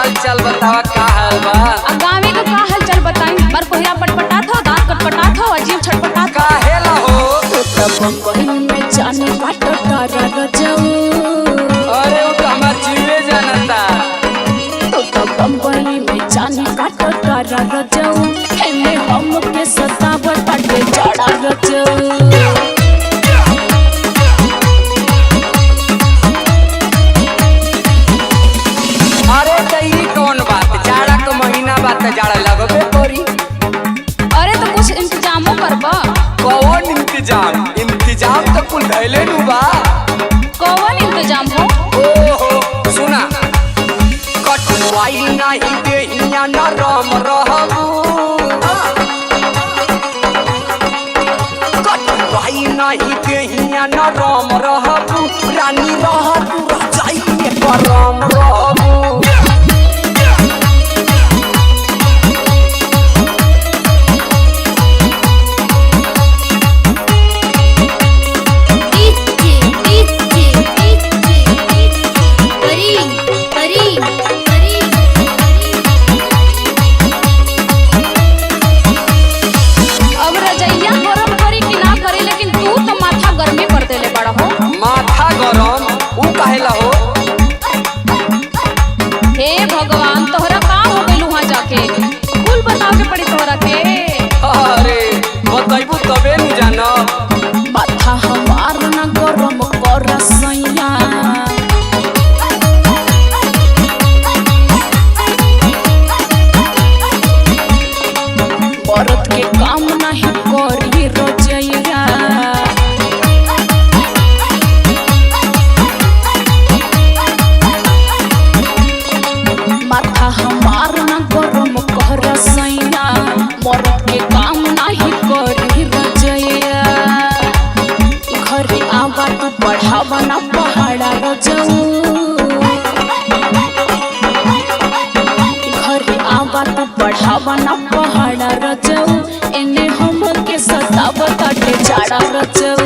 हाल चाल बतावा का हाल बा। गाँव का हाल चाल बताई। बार पहिरा पटपटात हो, दांत कटपटात हो, अजीब छटपटात काहे ला हो। बम्बई में जाने बाटो तारा रजऊ। अरे वो तो हमार जीवे जानता। तो बम्बई में जाने बाटो तारा रजऊ। एने हम के सतावट बाटे जाड़ा रजऊ। अरे तई कौन बात, जाड़ा का महीना बात जाड़ा लगबे करी। अरे तो कुछ इंतजामो करबा। कौन इंतजाम, इंतजाम तो कुल धैले नु बा। कौन इंतजाम हो? ओहो सुना, कटवाई नहीं देहिया नरम रहबू। कटवाई नहीं देहिया नरम रहबू, रानी रहबू रजाई में गरम रहबू। माथा गरम ऊ काहेला हो। हे भगवान, तोहरा का हो गइल वहां जाके? कुल बताओ के पड़ी तोहरा के। अरे बताइबू तबे न जाना। माथा हमार ना गरम कर सैया। औरत के काम नहीं करी रजैया। माथा हमार ना गरम कर सैया। मरद के काम नहीं करी रजैया। घरे आवा तू बढ़ावा ना पहाड़ा रजऊ। घरे आवा तू बढ़ावा ना पहाड़ा रजऊ। एने हम के सतावत आटे जाड़ा रजऊ।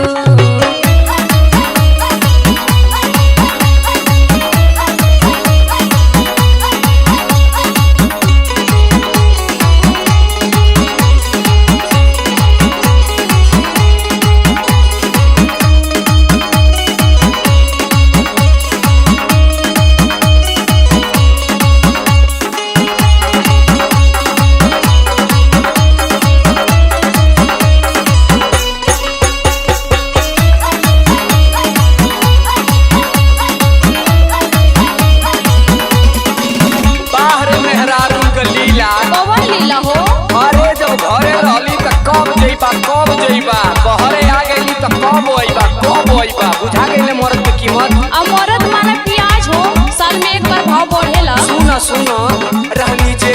कब जइबा बहरे आ गइली त कब आइबा, कब आइबा बुझा गइले मरद के कीमत। मरद माने प्याज हो, साल में एक बार भाव बढ़ेला। सुन सुन रहनी जे